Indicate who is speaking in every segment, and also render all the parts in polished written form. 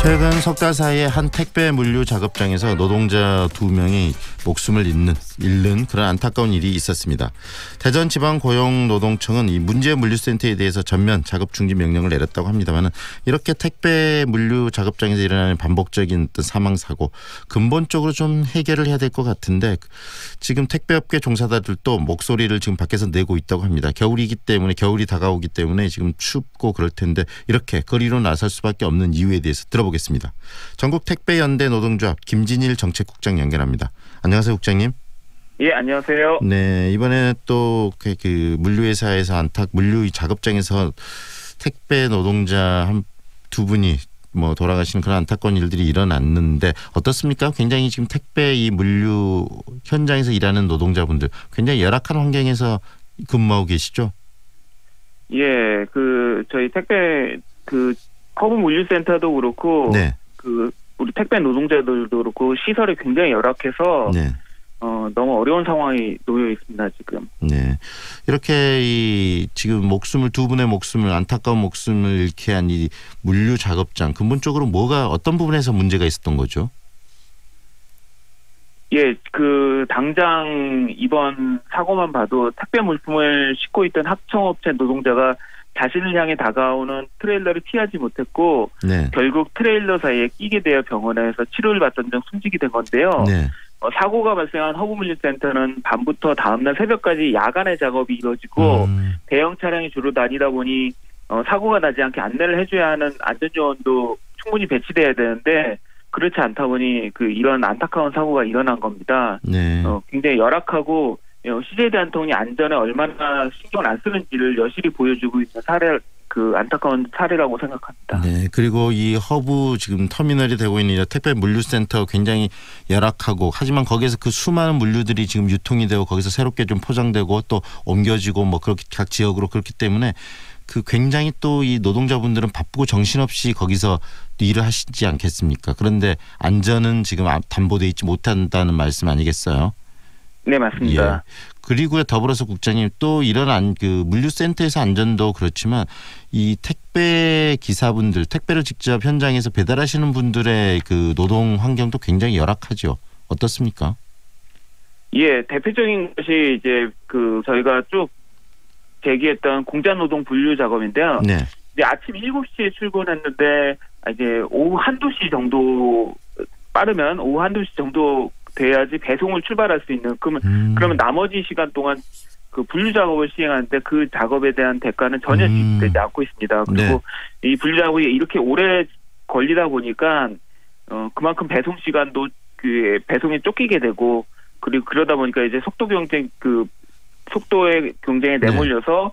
Speaker 1: 최근 석 달 사이에 한 택배 물류 작업장에서 노동자 2명이 목숨을 잃는 그런 안타까운 일이 있었습니다. 대전지방고용노동청은 이 문제 물류센터에 대해서 전면 작업 중지 명령을 내렸다고 합니다만 이렇게 택배 물류 작업장에서 일어나는 반복적인 어떤 사망 사고 근본적으로 좀 해결을 해야 될 것 같은데 지금 택배업계 종사자들도 목소리를 지금 밖에서 내고 있다고 합니다. 겨울이 다가오기 때문에 지금 춥고 그럴 텐데 이렇게 거리로 나설 수밖에 없는 이유에 대해서 들어보겠습니다. 전국택배연대 노동조합 김진일 정책국장 연결합니다. 안녕하세요, 국장님.
Speaker 2: 예, 안녕하세요.
Speaker 1: 네, 이번에 또 그 물류회사에서 물류 작업장에서 택배 노동자 두 분이 돌아가시는 그런 안타까운 일들이 일어났는데 어떻습니까? 굉장히 지금 택배 이 물류 현장에서 일하는 노동자분들 굉장히 열악한 환경에서 근무하고 계시죠?
Speaker 2: 예, 저희 택배 허브 물류센터도 그렇고,
Speaker 1: 네.
Speaker 2: 우리 택배 노동자들도 그렇고 시설이 굉장히 열악해서
Speaker 1: 네.
Speaker 2: 너무 어려운 상황이 놓여 있습니다, 지금.
Speaker 1: 네, 이렇게 지금 두 분의 안타까운 목숨을 잃게 한 이 물류 작업장 근본적으로 어떤 부분에서 문제가 있었던 거죠?
Speaker 2: 예, 당장 이번 사고만 봐도 택배 물품을 싣고 있던 합성업체 노동자가 자신을 향해 다가오는 트레일러를 피하지 못했고,
Speaker 1: 네.
Speaker 2: 결국 트레일러 사이에 끼게 되어 병원에서 치료를 받던 중 숨지게 된 건데요.
Speaker 1: 네.
Speaker 2: 사고가 발생한 허브물류센터는 밤부터 다음날 새벽까지 야간에 작업이 이루어지고 대형 차량이 주로 다니다 보니 사고가 나지 않게 안내를 해줘야 하는 안전요원도 충분히 배치돼야 되는데 그렇지 않다 보니 이런 안타까운 사고가 일어난 겁니다.
Speaker 1: 네.
Speaker 2: 굉장히 열악하고 CJ 대한통운이 안전에 얼마나 신경을 안 쓰는지를 여실히 보여주고 있는 안타까운 사례라고 생각합니다.
Speaker 1: 네, 그리고 이 허브 지금 터미널이 되고 있는 택배 물류센터 굉장히 열악하고 하지만 거기에서 수많은 물류들이 지금 유통이 되고 거기서 새롭게 좀 포장되고 또 옮겨지고 그렇게 각 지역으로 그렇기 때문에 굉장히 또 이 노동자분들은 바쁘고 정신없이 거기서 일을 하시지 않겠습니까? 그런데 안전은 지금 담보돼 있지 못한다는 말씀 아니겠어요?
Speaker 2: 네, 맞습니다.
Speaker 1: 예. 그리고 더불어서 국장님 또 이런 물류센터에서 안전도 그렇지만 이 택배 기사분들 택배를 직접 현장에서 배달하시는 분들의 노동 환경도 굉장히 열악하죠. 어떻습니까?
Speaker 2: 예, 대표적인 것이 이제 저희가 쭉 제기했던 공장 노동 분류 작업인데요.
Speaker 1: 네.
Speaker 2: 이제 아침 7시에 출근했는데 이제 오후 1-2시 정도 빠르면 오후 1-2시 정도 돼야지 배송을 출발할 수 있는 그러면 나머지 시간 동안 분류 작업을 시행하는데 그 작업에 대한 대가는 전혀 지급되지 않고 있습니다. 그리고 네. 이 분류 작업이 이렇게 오래 걸리다 보니까 그만큼 배송 시간도 배송에 쫓기게 되고 그리고 그러다 보니까 이제 속도의 경쟁에 내몰려서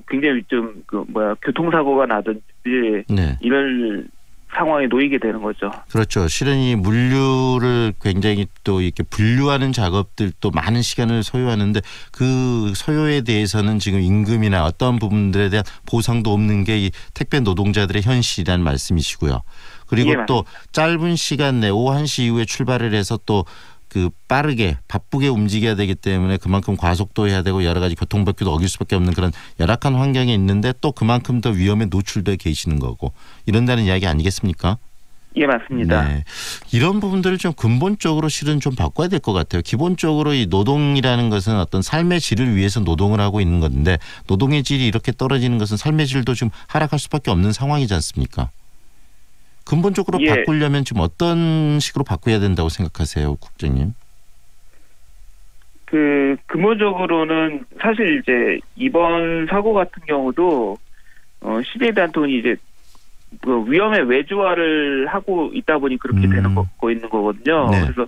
Speaker 2: 굉장히 좀 교통사고가 나든지
Speaker 1: 네.
Speaker 2: 이럴 상황에 놓이게 되는 거죠.
Speaker 1: 그렇죠. 실은 이 물류를 굉장히 또 이렇게 분류하는 작업들도 많은 시간을 소요하는데 그 소요에 대해서는 지금 임금이나 어떤 부분들에 대한 보상도 없는 게 이 택배 노동자들의 현실이라는 말씀이시고요. 그리고
Speaker 2: 예,
Speaker 1: 또 짧은 시간 내 오후 1시 이후에 출발을 해서 또 빠르게 바쁘게 움직여야 되기 때문에 그만큼 과속도 해야 되고 여러 가지 교통법규도 어길 수밖에 없는 그런 열악한 환경에 있는데 또 그만큼 더 위험에 노출돼 계시는 거고 이런다는 이야기 아니겠습니까?
Speaker 2: 예, 맞습니다.
Speaker 1: 네. 이런 부분들을 좀 근본적으로 실은 좀 바꿔야 될 것 같아요. 기본적으로 이 노동이라는 것은 어떤 삶의 질을 위해서 노동을 하고 있는 건데 노동의 질이 이렇게 떨어지는 것은 삶의 질도 좀 하락할 수밖에 없는 상황이지 않습니까? 근본적으로
Speaker 2: 예.
Speaker 1: 바꾸려면 지금 어떤 식으로 바꿔야 된다고 생각하세요, 국장님?
Speaker 2: 근본적으로는 사실 이제 이번 사고 같은 경우도 CJ 대한통운이 이제 위험의 외주화를 하고 있다 보니 그렇게 되는 있는 거거든요.
Speaker 1: 네.
Speaker 2: 그래서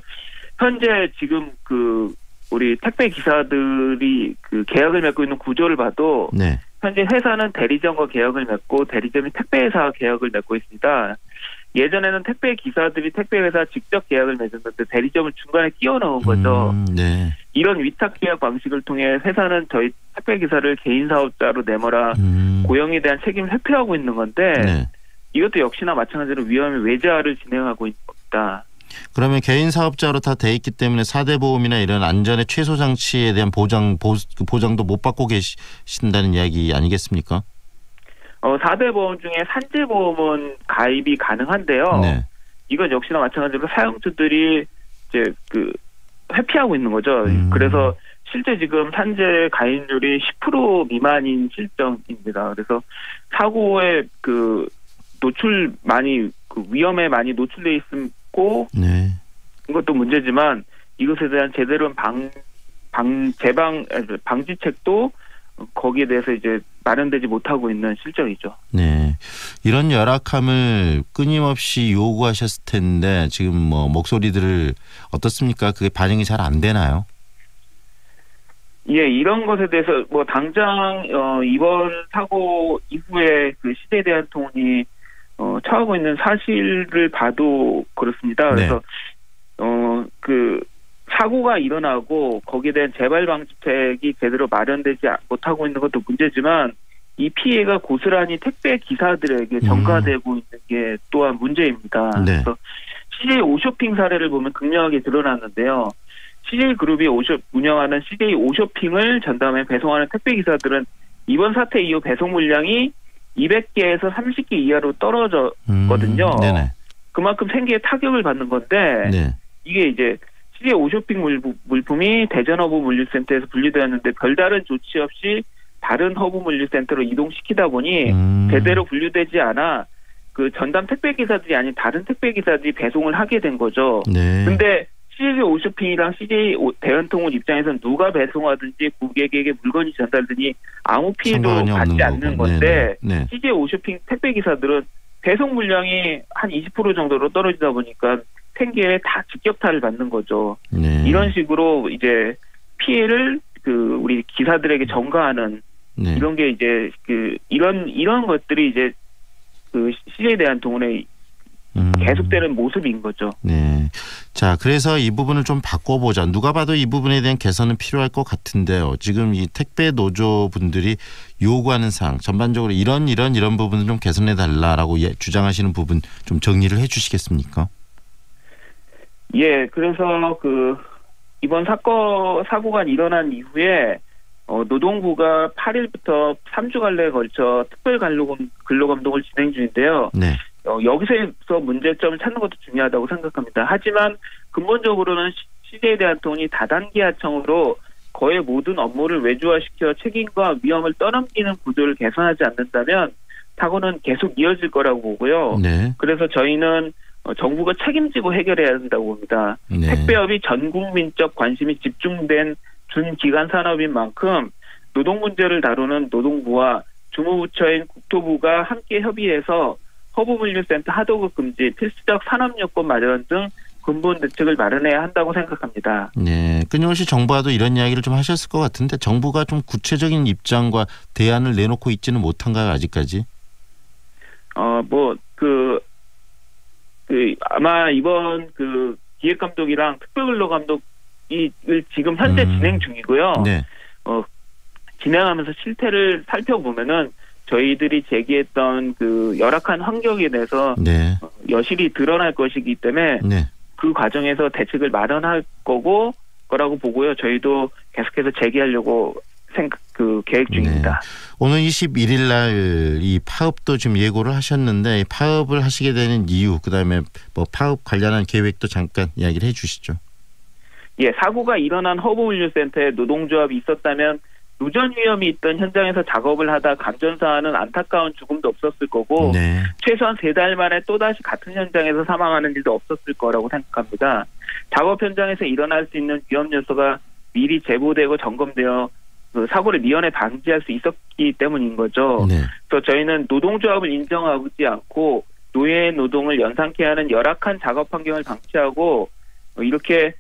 Speaker 2: 현재 지금 우리 택배 기사들이 계약을 맺고 있는 구조를 봐도
Speaker 1: 네.
Speaker 2: 현재 회사는 대리점과 계약을 맺고 대리점이 택배회사와 계약을 맺고 있습니다. 예전에는 택배 기사들이 택배회사 직접 계약을 맺었는데 대리점을 중간에 끼워 넣은 거죠.
Speaker 1: 네.
Speaker 2: 이런 위탁 계약 방식을 통해 회사는 저희 택배 기사를 개인 사업자로 내모라 고용에 대한 책임을 회피하고 있는 건데
Speaker 1: 네.
Speaker 2: 이것도 역시나 마찬가지로 위험의 외주화를 진행하고 있는 겁니다.
Speaker 1: 그러면 개인 사업자로 다 돼 있기 때문에 4대 보험이나 이런 안전의 최소 장치에 대한 보장도 못 받고 계신다는 이야기 아니겠습니까?
Speaker 2: 4대 보험 중에 산재보험은 가입이 가능한데요.
Speaker 1: 네.
Speaker 2: 이건 역시나 마찬가지로 사용주들이 이제 회피하고 있는 거죠. 그래서 실제 지금 산재 가입률이 10% 미만인 실정입니다. 그래서 사고에 위험에 많이 노출돼 있고
Speaker 1: 네.
Speaker 2: 이것도 문제지만 이것에 대한 제대로 방지책도 거기에 대해서 이제 마련되지 못하고 있는 실정이죠.
Speaker 1: 네, 이런 열악함을 끊임없이 요구하셨을 텐데 지금 목소리들을 어떻습니까? 그게 반영이 잘 안 되나요?
Speaker 2: 예, 이런 것에 대해서 당장 이번 사고 이후에 CJ 대한통운이 처하고 있는 사실을 봐도 그렇습니다. 그래서 사고가 일어나고 거기에 대한 재발 방지책이 제대로 마련되지 못하고 있는 것도 문제지만 이 피해가 고스란히 택배 기사들에게 전가되고 있는 게 또한 문제입니다.
Speaker 1: 네.
Speaker 2: 그래서 CJ 오쇼핑 사례를 보면 극명하게 드러났는데요. CJ그룹이 운영하는 CJ 오쇼핑을 전담해 배송하는 택배 기사들은 이번 사태 이후 배송 물량이 200개에서 30개 이하로 떨어졌거든요. 그만큼 생계에 타격을 받는 건데 이게 이제 CJ 오쇼핑 물품이 대전 허브 물류센터에서 분류되었는데 별다른 조치 없이 다른 허브 물류센터로 이동시키다 보니 제대로 분류되지 않아 전담 택배 기사들이 아닌 다른 택배 기사들이 배송을 하게 된 거죠. 근데 CJ 오쇼핑이랑 CJ 대한통운 입장에서는 누가 배송하든지 고객에게 물건이 전달되니 아무 피해도 받지 않는 건데 CJ 오쇼핑 택배 기사들은 배송 물량이 한 20% 정도로 떨어지다 보니까 생계에 다 직격탄을 받는 거죠. 이런 식으로 이제 피해를 우리 기사들에게 전가하는 이런 게 이제 이런 것들이 이제 CJ 대한통운의 계속되는 모습인 거죠.
Speaker 1: 네. 자, 그래서 이 부분을 좀 바꿔보자. 누가 봐도 이 부분에 대한 개선은 필요할 것 같은데요. 지금 이 택배 노조 분들이 요구하는 사항, 전반적으로 이런 부분을 좀 개선해 달라라고 주장하시는 부분 좀 정리를 해 주시겠습니까?
Speaker 2: 예, 그래서 이번 사고가 일어난 이후에 노동부가 8일부터 3주간에 걸쳐 특별 근로감독을 진행 중인데요. 여기서 문제점을 찾는 것도 중요하다고 생각합니다. 하지만 근본적으로는 CJ 대한통운이 다단계 하청으로 거의 모든 업무를 외주화시켜 책임과 위험을 떠넘기는 구조를 개선하지 않는다면 사고는 계속 이어질 거라고 보고요. 그래서 저희는 정부가 책임지고 해결해야 한다고 봅니다. 택배업이 전 국민적 관심이 집중된 준기간 산업인 만큼 노동 문제를 다루는 노동부와 주무부처인 국토부가 함께 협의해서 허브물류센터 하도급 금지, 필수적 산업요건 마련 등 근본 대책을 마련해야 한다고 생각합니다. 네,
Speaker 1: 끊임없이 정부와도 이런 이야기를 좀 하셨을 것 같은데 정부가 좀 구체적인 입장과 대안을 내놓고 있지는 못한가요, 아직까지?
Speaker 2: 아마 이번 기획감독이랑 특별근로감독이 지금 현재 진행 중이고요. 진행하면서 실태를 살펴보면은 저희들이 제기했던 열악한 환경에 대해서 여실히 드러날 것이기 때문에 그 과정에서 대책을 마련할 거라고 보고요. 저희도 계속해서 제기하려고 계획 중입니다.
Speaker 1: 오늘 21일 날 이 파업도 지금 예고를 하셨는데 파업을 하시게 되는 이유, 그다음에 파업 관련한 계획도 잠깐 이야기를 해주시죠.
Speaker 2: 예, 사고가 일어난 허브물류센터에 노동조합이 있었다면 누전 위험이 있던 현장에서 작업을 하다 감전사하는 안타까운 죽음도 없었을 거고 최소한 3달 만에 또다시 같은 현장에서 사망하는 일도 없었을 거라고 생각합니다. 작업 현장에서 일어날 수 있는 위험 요소가 미리 제보되고 점검되어 사고를 미연에 방지할 수 있었기 때문인 거죠. 그래서 저희는 노동조합을 인정하지 않고 노예의 노동을 연상케 하는 열악한 작업 환경을 방치하고 이렇게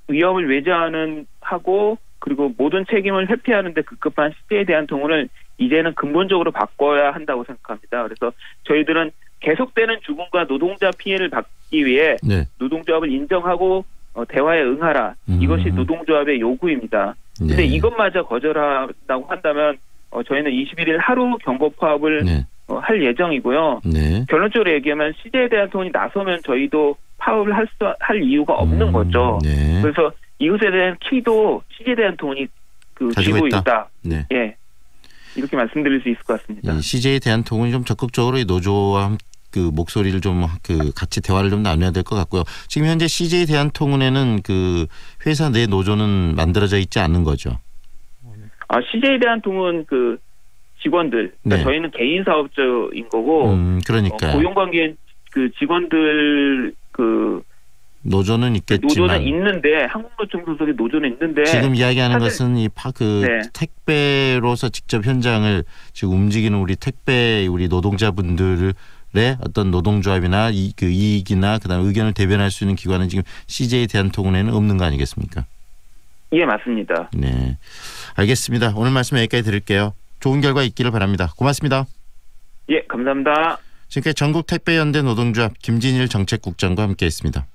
Speaker 2: 위험을 하고 그리고 모든 책임을 회피하는 데 급급한 CJ 대한통운을 이제는 근본적으로 바꿔야 한다고 생각합니다. 그래서 저희들은 계속되는 죽음과 노동자 피해를 막기 위해 노동조합을 인정하고 대화에 응하라. 이것이 노동조합의 요구입니다. 그런데 이것마저 거절한다고 한다면 저희는 21일 하루 경고 파업을 할 예정이고요. 결론적으로 얘기하면 CJ 대한통운이 나서면 저희도 파업을 할 이유가 없는 거죠. 그래서 이것에 대한 키도 CJ 대한통운이 쥐고 있다. 예, 이렇게 말씀드릴 수 있을 것 같습니다.
Speaker 1: 이 CJ 대한통운이 좀 적극적으로 이 노조와 그 목소리를 좀 그 같이 대화를 좀 나눠야 될 것 같고요. 지금 현재 CJ 대한통운에는 그 회사 내 노조는 만들어져 있지 않은 거죠.
Speaker 2: CJ 대한통운 그 직원들, 그러니까
Speaker 1: 네.
Speaker 2: 저희는 개인 사업자인 거고,
Speaker 1: 그러니까요.
Speaker 2: 고용관계 그 직원들 그
Speaker 1: 노조는 있겠지만
Speaker 2: 노조는 있는데 한국노총 소속의 노조는 있는데
Speaker 1: 지금 이야기하는
Speaker 2: 사실,
Speaker 1: 것은 이
Speaker 2: 네.
Speaker 1: 택배로서 직접 현장을 지금 움직이는 우리 노동자분들의 어떤 노동조합이나 그 이익이나 그다음 의견을 대변할 수 있는 기관은 지금 CJ 대한통운에는 없는 거 아니겠습니까?
Speaker 2: 예, 맞습니다.
Speaker 1: 네, 알겠습니다. 오늘 말씀 여기까지 드릴게요. 좋은 결과 있기를 바랍니다. 고맙습니다.
Speaker 2: 예, 감사합니다.
Speaker 1: 지금까지 전국택배연대 노동조합 김진일 정책국장과 함께했습니다.